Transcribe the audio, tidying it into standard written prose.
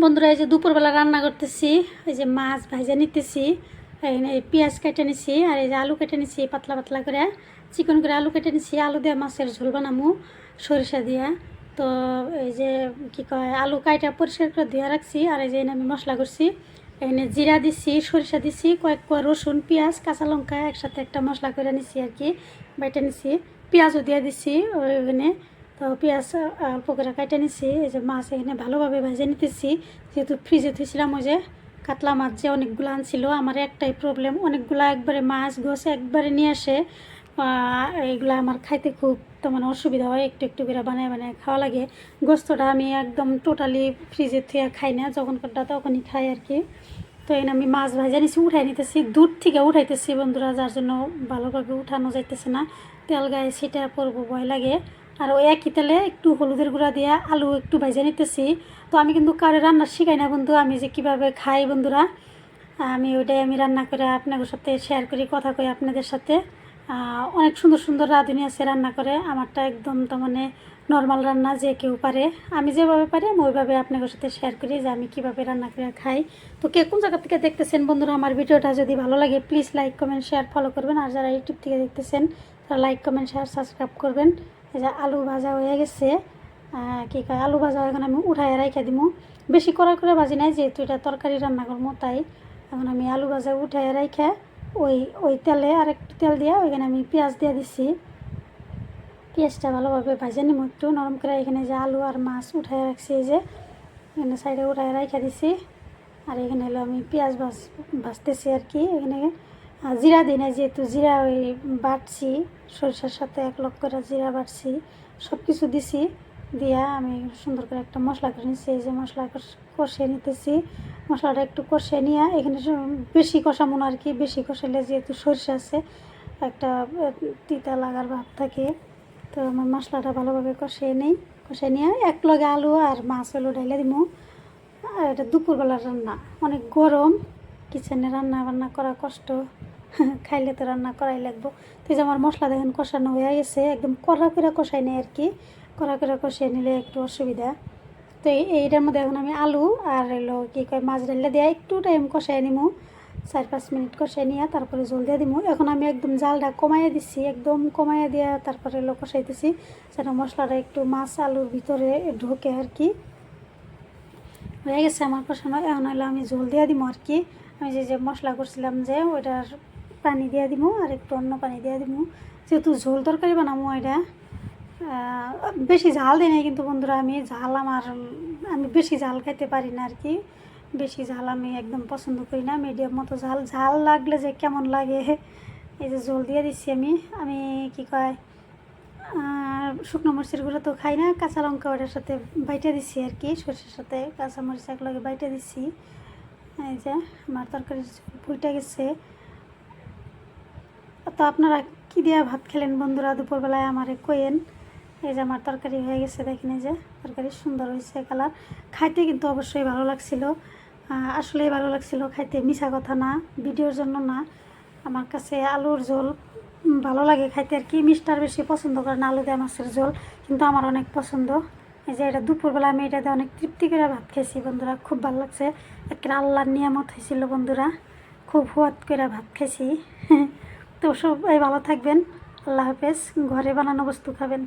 বন্ধুরা এই যে দুপুরবেলা রান্না করতেছি, এই যে মাছ ভাজা নিতেছি, এই পেঁয়াজ কেটে নিছি, আর এই যে আলু কেটে নিছি পাতলা পাতলা করে, চিকন করে আলু কেটে নিছি। আলু দিয়ে মাছের ঝোল বানামু সরিষা দিয়া। তো এই যে কি কয়, আলু কাইটা পরিষ্কার করে ধুয়ে রাখছি। আর এই যে আমি মশলা করছি, এখানে জিরা দিছি, সরিষা দিছি, কয়েক কোয়া রসুন, পেঁয়াজ, কাঁচা লঙ্কা একসাথে একটা মশলা করে নিছি আর কি, বেটে নিছি। পেঁয়াজও দিয়ে দিছি ওইখানে। তো পেঁয়াজ অল্প করে কাটে নিছি। এই যে মাছ এখানে ভালোভাবে ভেজে নিতেছি, যেহেতু ফ্রিজে থুইছিলাম। ওই যে কাতলা মাছ যে অনেকগুলো আনছিল, আমার একটাই প্রবলেম, অনেকগুলো একবারে মাছ গোছ একবারে নিয়ে আসে। এইগুলো আমার খাইতে খুব তো মানে অসুবিধা হয়, একটু একটু করে বানায় বানায় খাওয়া লাগে। গোস্তটা আমি একদম টোটালি ফ্রিজে থুয়ে খাই না, যখন কোনটা তখনই খাই আর কি। তো এখানে আমি মাছ ভাজা নিছি, উঠাই নিতেছি, দূর থেকে উঠাইতেছি বন্ধুরা, যার জন্য ভালোভাবে উঠানো যাইতেছে না। তেল গায়ে ছিটা পড়বো, ভয় লাগে। আর ওই একই তেলে একটু হলুদের গুঁড়া দিয়ে আলু একটু ভাজা নিতেছি। তো আমি কিন্তু কারো রান্না শিখাই না বন্ধু, আমি যে কীভাবে খাই বন্ধুরা, আমি ওইটাই আমি রান্না করে আপনাদের সাথে শেয়ার করি, কথা কই আপনাদের সাথে। অনেক সুন্দর সুন্দর রাঁধুনি আছে রান্না করে, আমারটা একদম তো মানে নর্মাল রান্না, যে কেউ পারে। আমি যেভাবে পারি আমি ওইভাবে আপনাদের সাথে শেয়ার করি যে আমি কীভাবে রান্না করে খাই। তো কে কোন জায়গা থেকে দেখতেছেন বন্ধুরা, আমার ভিডিওটা যদি ভালো লাগে please like comment share follow করবেন। আর যারা ইউটিউব থেকে দেখতেছেন তারা লাইক কমেন্ট শেয়ার সাবস্ক্রাইব করবেন। এই যে আলু ভাজা হয়ে গেছে, কী কয়, আলু ভাজা এখন আমি উঠাই রাইখা দিব। বেশি কড়া করে ভাজি নাই, যেহেতু এটা তরকারি রান্না করবো তাই। এখন আমি আলু ভাজা উঠাই রাইখা ওই তেলে আর একটু তেল দিয়ে ওইখানে আমি পেঁয়াজ দিয়ে দিছি। পেঁয়াজটা ভালোভাবে ভাজে নিব একটু নরম করে। এখানে যে আলু আর মাছ উঠাই রাখছি, এই যে এখানে সাইডে উঠাই রাইখা দিছি। আর এখানে হলো আমি পেঁয়াজ ভাজতেছি আর কি। এখানে জিরা দিই না, যেহেতু জিরা ওই বাটছি, সরিষার সাথে এক লক্ষ করে জিরা বাটছি, সব কিছু দিছি। দিয়া আমি সুন্দর করে একটা মশলা করে নিচ্ছি। এই যে মশলা কষিয়ে নিতেছি, মশলাটা একটু কষিয়ে নিয়ে এখানে বেশি কষামো না আর কি। বেশি কষালে যেহেতু সরিষা আছে একটা তিতা লাগার ভাব থাকে। তো আমার মশলাটা ভালোভাবে কষিয়ে নিই, কষিয়ে নিয়ে এক লগে আলু আর মাছ হলো ঢাইলে দিব। আর এটা দুপুরবেলার রান্না, অনেক গরম, কিচেনে রান্না বান্না করা কষ্ট, খাইলে তো রান্না করাই লাগবো। তো যে আমার মশলা দেখেন কষানো হয়ে গেছে, একদম কড়া করে কষাই নেই আর কি, কড়া করে কষিয়ে নিলে একটু অসুবিধা। তো এইটার মধ্যে এখন আমি আলু আর এলো কী কয় মাছ ডাইলে দিয়ে একটু টাইম কষাই নিমু, 4-5 মিনিট কষাই নিয়ে তারপরে জল দিয়ে দিব। এখন আমি একদম জালটা কমাইয়ে দিচ্ছি, একদম কমাইয়ে দিয়ে তারপরে এলো কষাইতেছি, যেন মশলাটা একটু মাছ আলুর ভিতরে ঢোকে আর কি। হয়ে গেছে আমার কষানো, এখন হলো আমি ঝোল দিয়ে দিব আর কি। আমি যে মশলা করছিলাম যে ওইটার পানি দিয়ে দিব, আর একটু অন্য পানি দিয়ে দিব, যেহেতু ঝোল তরকারি বানাবো। এটা বেশি ঝাল দিই নাই কিন্তু বন্ধুরা, আমি বেশি ঝাল খাইতে পারি না আর কি। বেশি ঝাল আমি একদম পছন্দ করি না, মিডিয়াম মতো ঝাল। ঝাল লাগলে যে কেমন লাগে, এই যে ঝোল দিয়ে দিচ্ছি আমি কি কয়, শুকনো মরিচের গুঁড়ো তো খাই না, কাঁচা লঙ্কা ওটার সাথে বাইটে দিচ্ছি আর কি, সরষের সাথে কাঁচা মরিচ একলগে বাইটে দিচ্ছি। এই যে আমার তরকারি ফুটে গেছে। তো আপনারা কী দিয়ে ভাত খেলেন বন্ধুরা দুপুরবেলায় আমারে কইেন। এই যে আমার তরকারি হয়ে গেছে, দেখেন এই যে তরকারি সুন্দর হয়েছে কালার। খাইতে কিন্তু অবশ্যই ভালো লাগছিল, আসলেই ভালো লাগছিল খাইতে, মিছা কথা না, ভিডিওর জন্য না। আমার কাছে আলুর ঝোল ভালো লাগে খাইতে আর কি। মিষ্টার বেশি পছন্দ করে না, আলু দিয়ে মাছের ঝোল কিন্তু আমার অনেক পছন্দ। এই যে এটা দুপুরবেলা আমি এটাতে অনেক তৃপ্তি করে ভাত খেয়েছি বন্ধুরা, খুব ভালো লাগছে। একটা আল্লাহর নিয়ামত হয়েছিল বন্ধুরা, খুব হুয়াত করে ভাত খেয়েছি। তো সবাই ভালো থাকবেন, আল্লাহ হাফেজ। ঘরে বানানো বস্তু খাবেন।